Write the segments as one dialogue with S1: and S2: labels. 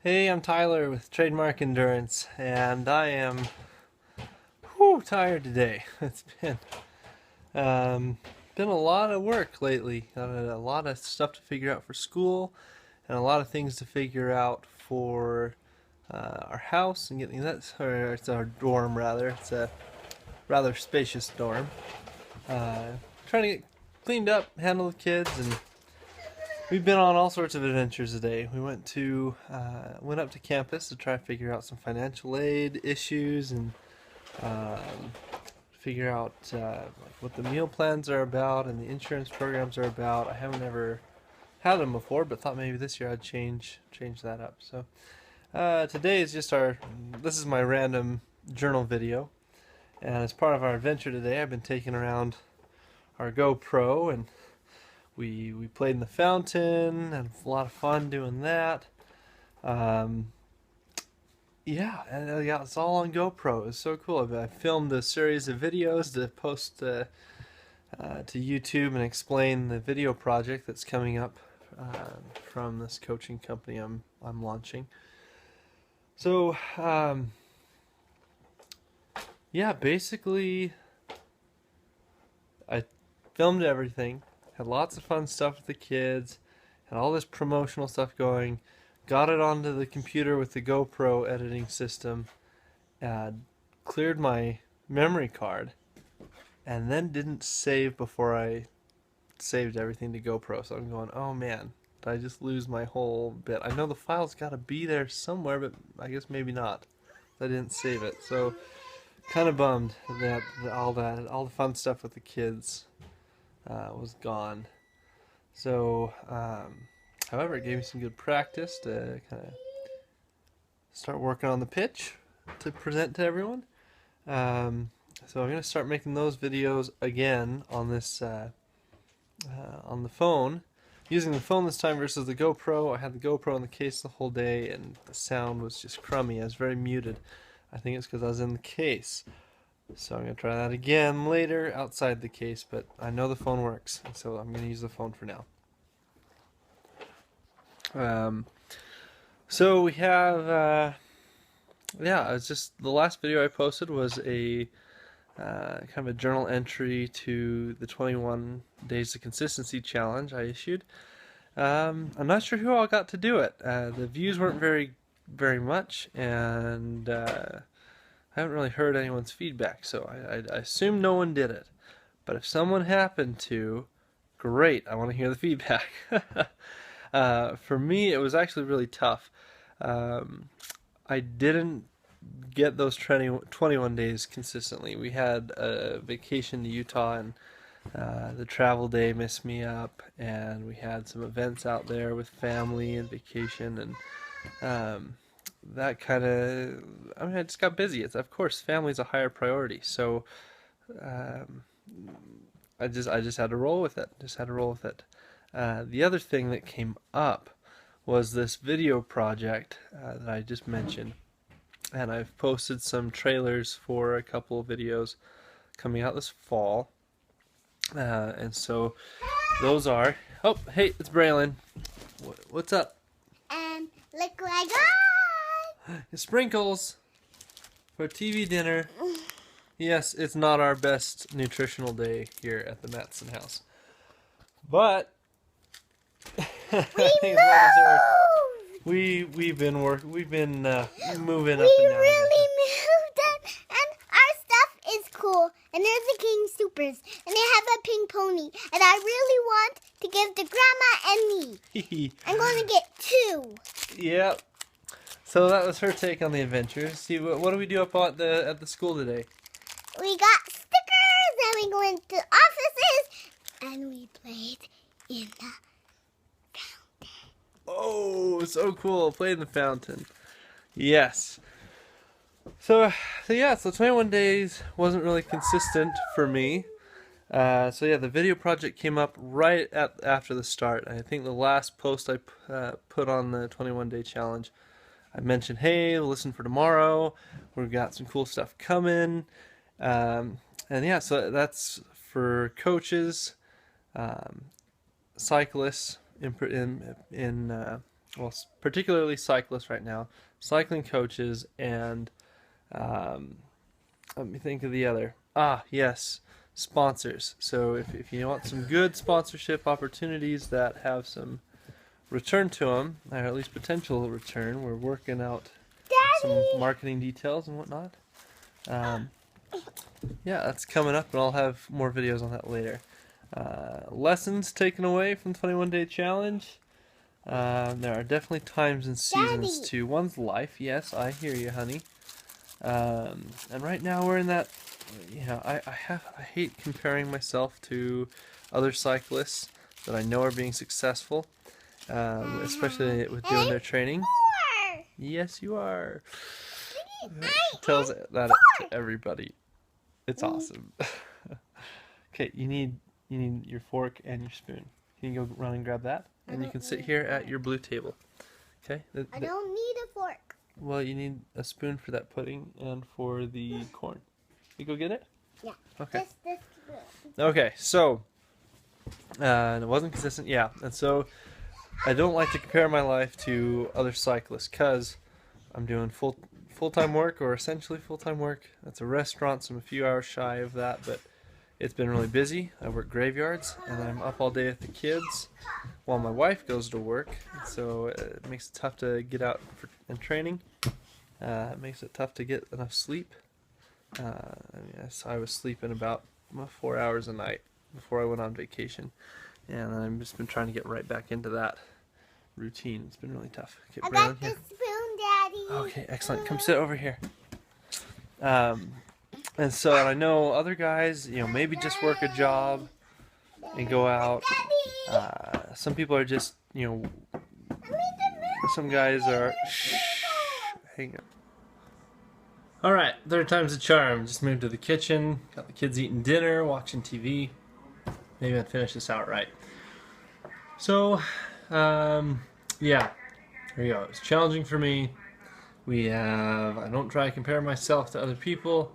S1: Hey, I'm Tyler with Trademark Endurance, and I am tired today. It's um, been a lot of work lately. A lot of stuff to figure out for school, and a lot of things to figure out for our house and getting that. Or it's our dorm rather. It's a rather spacious dorm. Uh, Trying to get cleaned up, handle the kids, and we've been on all sorts of adventures today. We went up to campus to try to figure out some financial aid issues and um, figure out like what the meal plans are about and the insurance programs are about. I haven't ever had them before, but thought maybe this year I'd change that up. So today is just our. This is my random journal video, and as part of our adventure today, I've been taking around our GoPro and we played in the fountain, had a lot of fun doing that. Um, yeah, it's all on GoPro. It's so cool. I filmed a series of videos to post to YouTube and explain the video project that's coming up from this coaching company I'm launching. So yeah, basically I filmed everything, had lots of fun stuff with the kids, had all this promotional stuff going, got it onto the computer with the GoPro editing system, cleared my memory card, and then didn't save before I saved everything to GoPro. So I'm going, oh man, did I just lose my whole bit? I know the file's got to be there somewhere, but I guess maybe not. I didn't save it. So kind of bummed that all the fun stuff with the kids was gone. So, however, it gave me some good practice to kind of start working on the pitch to present to everyone. So I'm going to start making those videos again on this on the phone, using the phone this time versus the GoPro. I had the GoPro in the case the whole day, and the sound was just crummy. I was very muted. I think it's because I was in the case. So I'm going to try that again later outside the case, but I know the phone works, so I'm going to use the phone for now. Um, so we have, it's just the last video I posted was a kind of a journal entry to the 21 Days of Consistency challenge I issued. I'm not sure who all got to do it. The views weren't very much, and I haven't really heard anyone's feedback, so I assume no one did it. But if someone happened to, great, I want to hear the feedback. For me, it was actually really tough. Um, I didn't get those 21 days consistently. We had a vacation to Utah, and the travel day messed me up, and we had some events out there with family and vacation, and that kind of, I just got busy. It's, of course, family's a higher priority, so um, I just had to roll with it. Just had to roll with it. The other thing that came up was this video project that I just mentioned, and I've posted some trailers for a couple of videos coming out this fall, and so those are. Oh, hey, it's Braylon. What's up?
S2: And look what I got!
S1: Sprinkles for TV dinner. Yes, it's not our best nutritional day here at the Matson house, but I think we've been moving up and
S2: We
S1: down.
S2: really moved and our stuff is cool. And there's the King Supers. And they have a pink pony. And I really want to give to Grandma and me. I'm going to get 2.
S1: Yep. So that was her take on the adventure. See, what do we do up at the school today?
S2: We got stickers and we went to offices and we played in the fountain.
S1: Oh, so cool! Play in the fountain. Yes. So 21 days wasn't really consistent for me. The video project came up right after the start. I think the last post I put on the 21 day challenge, I mentioned, hey, listen for tomorrow. We've got some cool stuff coming. So that's for coaches, cyclists in well, particularly cyclists right now, cycling coaches, and um, let me think of the other. Ah, yes, sponsors. So if you want some good sponsorship opportunities that have some return to them, or at least potential return, we're working out some
S2: Daddy.
S1: marketing details and whatnot. Um, yeah, that's coming up, and I'll have more videos on that later. Lessons taken away from the 21 Day Challenge. There are definitely times and seasons
S2: Daddy.
S1: to one's life. Yes, I hear you, honey. And right now we're in that. I hate comparing myself to other cyclists that I know are being successful, especially with doing their training.
S2: Four.
S1: Yes, you are.
S2: I
S1: She tells
S2: am
S1: that
S2: four.
S1: to everybody. It's awesome. Okay, you need your fork and your spoon. Can you go run and grab that? And you can sit here at your blue table. Okay?
S2: I don't need a fork.
S1: Well, you need a spoon for that pudding and for the corn. You go get it?
S2: Yeah.
S1: Okay.
S2: Just this spoon.
S1: Okay, so and it wasn't consistent. Yeah, and so I don't like to compare my life to other cyclists because I'm doing full-time work, or essentially full-time work. That's a restaurant, so I'm a few hours shy of that, but it's been really busy. I work graveyards, and I'm up all day with the kids while my wife goes to work. So it makes it tough to get out and training. It makes it tough to get enough sleep. So I was sleeping about 4 hours a night before I went on vacation, and I've just been trying to get right back into that routine. It's been really tough. Okay,
S2: I
S1: Braylon,
S2: got the
S1: here.
S2: spoon, Daddy.
S1: Okay, excellent. Come sit over here. And so I know other guys, maybe just work a job and go out. Some people are just, some guys are. Shh, hang on. All right, third time's a charm. Just moved to the kitchen, got the kids eating dinner, watching TV. Maybe I'll finish this out right. So, yeah, here we go. It's challenging for me. I don't try to compare myself to other people,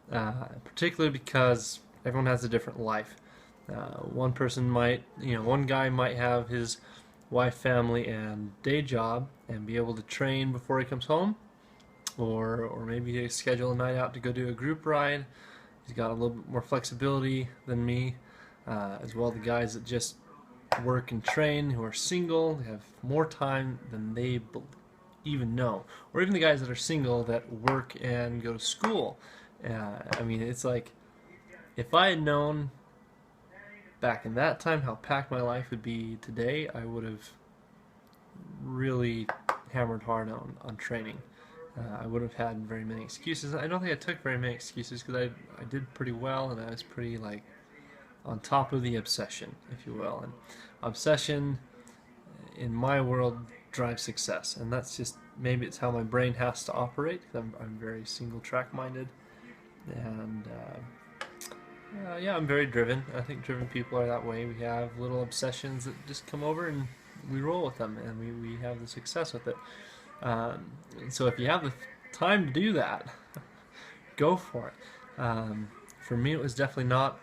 S1: particularly because everyone has a different life. One person might, one guy might have his wife, family, and day job and be able to train before he comes home, or maybe he schedule a night out to go do a group ride. He's got a little bit more flexibility than me, as well. The guys that just work and train, who are single, they have more time than they even know, or even the guys that are single that work and go to school. I mean, it's like, if I had known back in that time how packed my life would be today, I would have really hammered hard on training. I would have had very many excuses. I don't think I took very many excuses because I did pretty well, and I was pretty like on top of the obsession, if you will. And obsession in my world drives success, and that's just, maybe it's how my brain has to operate. I'm very single track minded, and yeah, I'm very driven. I think driven people are that way. We have little obsessions that just come over and we roll with them, and we have the success with it. So if you have the time to do that, go for it. For me, it was definitely not.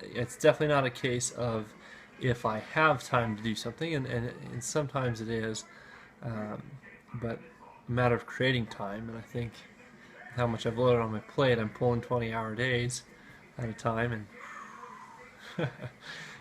S1: It's definitely not a case of if I have time to do something, and sometimes it is, but a matter of creating time. And I think how much I've loaded on my plate, I'm pulling 20-hour days at a time, and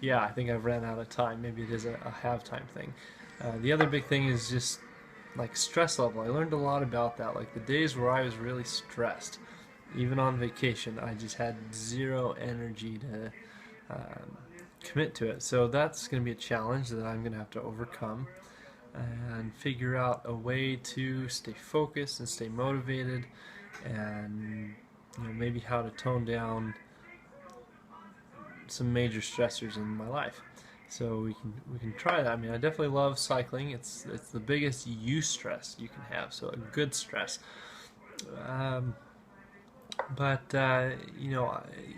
S1: yeah, I think I've ran out of time. Maybe it is a have time thing. The other big thing is just like stress level. I learned a lot about that. Like the days where I was really stressed, even on vacation, I just had zero energy to commit to it. So that's going to be a challenge that I'm going to have to overcome and figure out a way to stay focused and stay motivated, and maybe how to tone down some major stressors in my life. So we can try that. I mean, I definitely love cycling. It's the biggest eustress you can have, so a good stress. But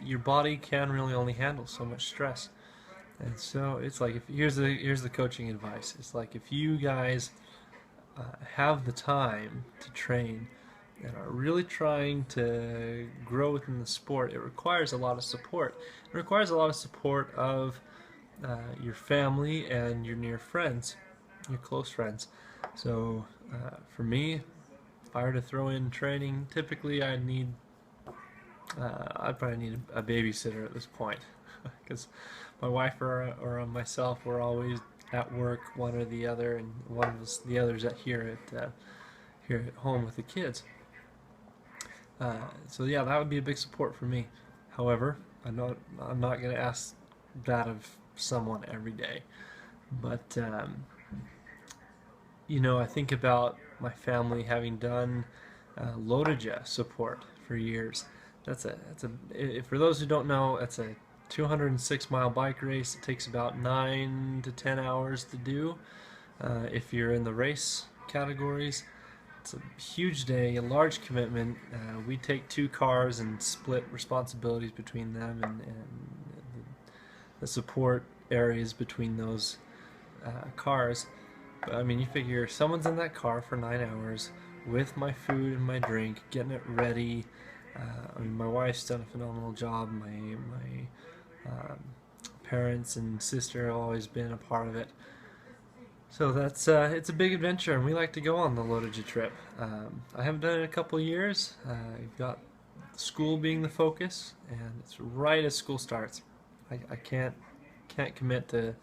S1: your body can really only handle so much stress, and so it's like, here's the coaching advice. It's like, if you guys have the time to train and are really trying to grow within the sport, it requires a lot of support. It requires a lot of support of your family and your near friends, your close friends. So for me, if I were to throw in training, typically I'd probably need a babysitter at this point, because my wife or myself, we're always at work, one or the other, and the others here at home with the kids. So yeah, that would be a big support for me. However, I'm not going to ask that of someone every day. But I think about my family having done Lodija support for years. For those who don't know, that's a 206-mile bike race. It takes about 9 to 10 hours to do if you're in the race categories. It's a huge day, a large commitment. We take 2 cars and split responsibilities between them, and the support areas between those cars. But I mean, you figure someone's in that car for 9 hours with my food and my drink, getting it ready. I mean, my wife's done a phenomenal job. My parents and sister have always been a part of it. So that's it's a big adventure, and we like to go on the Lodija trip. I haven't done it in a couple of years. I've got school being the focus, and it's right as school starts. I can't commit to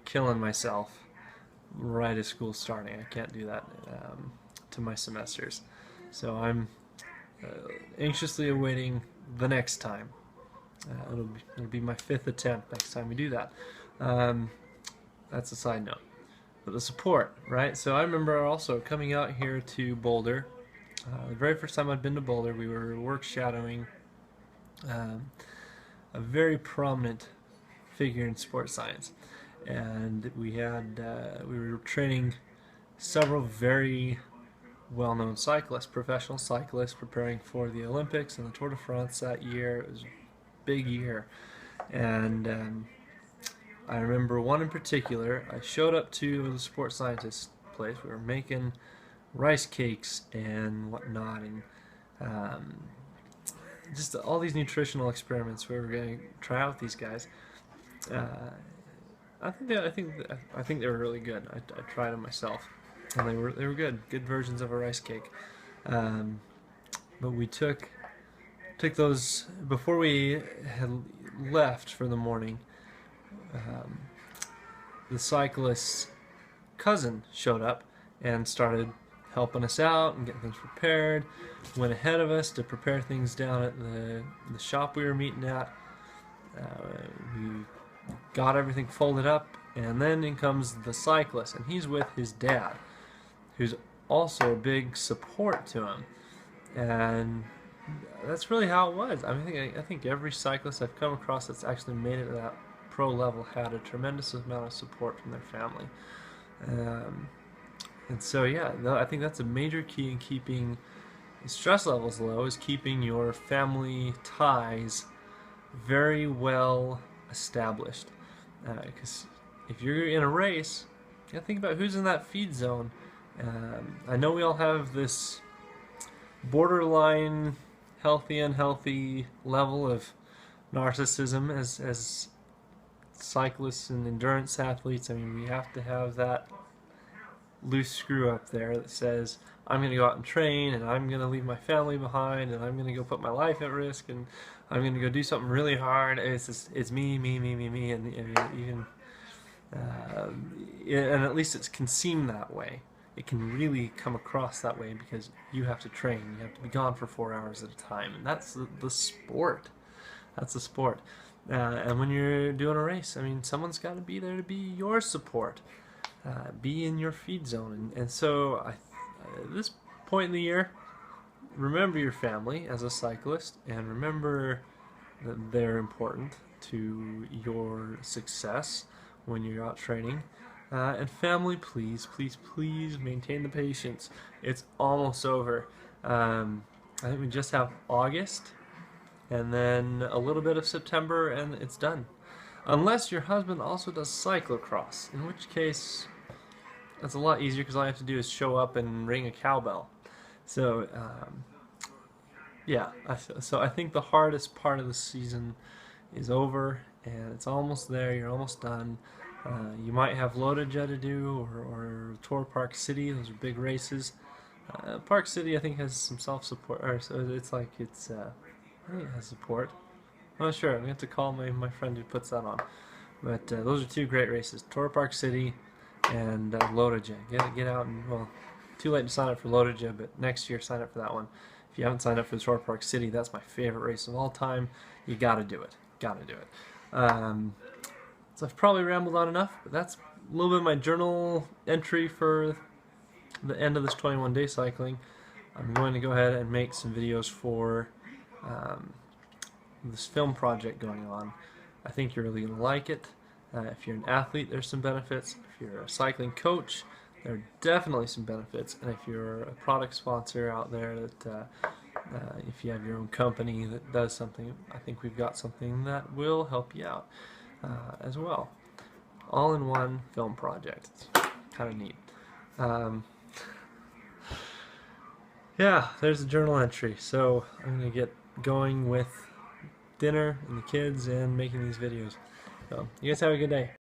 S1: killing myself right as school's starting. I can't do that to my semesters. So I'm anxiously awaiting the next time. It'll be my 5th attempt next time we do that. That's a side note. But the support, right? So I remember also coming out here to Boulder. The very first time I'd been to Boulder, we were work shadowing a very prominent figure in sports science, and we were training several very well-known cyclists, professional cyclists, preparing for the Olympics and the Tour de France that year. It was a big year, and I remember one in particular. I showed up to the sports scientist place. We were making rice cakes and whatnot, and just all these nutritional experiments we were going to try out with these guys. I think they were really good. I tried them myself, and they were good versions of a rice cake. But we took those before we had left for the morning. The cyclist's cousin showed up and started helping us out and getting things prepared. Went ahead of us to prepare things down at the shop we were meeting at. We got everything folded up, and then in comes the cyclist, and he's with his dad, who's also a big support to him. And that's really how it was. I think every cyclist I've come across that's actually made it to that pro level had a tremendous amount of support from their family. And so yeah, I think that's a major key in keeping stress levels low, is keeping your family ties very well established. Because if you're in a race, you gotta think about who's in that feed zone. I know we all have this borderline healthy, unhealthy level of narcissism as cyclists and endurance athletes. I mean, we have to have that loose screw up there that says, I'm going to go out and train, and I'm going to leave my family behind, and I'm going to go put my life at risk, and I'm going to go do something really hard. It's me, and even and at least it can seem that way. It can really come across that way because you have to train. You have to be gone for 4 hours at a time, and that's the sport. That's the sport. And when you're doing a race, I mean, someone's got to be there to be your support, be in your feed zone. And so at this point in the year, remember your family as a cyclist, and remember that they're important to your success when you're out training. And family, please maintain the patience. It's almost over. I think we just have August, and then a little bit of September, and it's done. Unless your husband also does cyclocross, in which case that's a lot easier because all I have to do is show up and ring a cowbell. So yeah, so I think the hardest part of the season is over, and it's almost there. You're almost done. You might have Lotoja to do, or Tour Park City. Those are big races. Park City, I think, has some self-support, or so it's like I think it has support. I'm not sure. I'm going to have to call my friend who puts that on. But those are two great races: Tour Park City and Lotoja. Get out and, well, too late to sign up for Lotoja, but next year sign up for that one. If you haven't signed up for the Tour Park City, that's my favorite race of all time. You got to do it. Got to do it. So I've probably rambled on enough, but that's a little bit of my journal entry for the end of this 21-day cycling. I'm going to go ahead and make some videos for this film project going on. I think you're really going to like it. If you're an athlete, there's some benefits. If you're a cycling coach, there are definitely some benefits. And if you're a product sponsor out there, that if you have your own company that does something, I think we've got something that will help you out as well. All in one film project. It's kind of neat. Yeah, there's the journal entry. So I'm going to get going with dinner and the kids and making these videos. So you guys have a good day.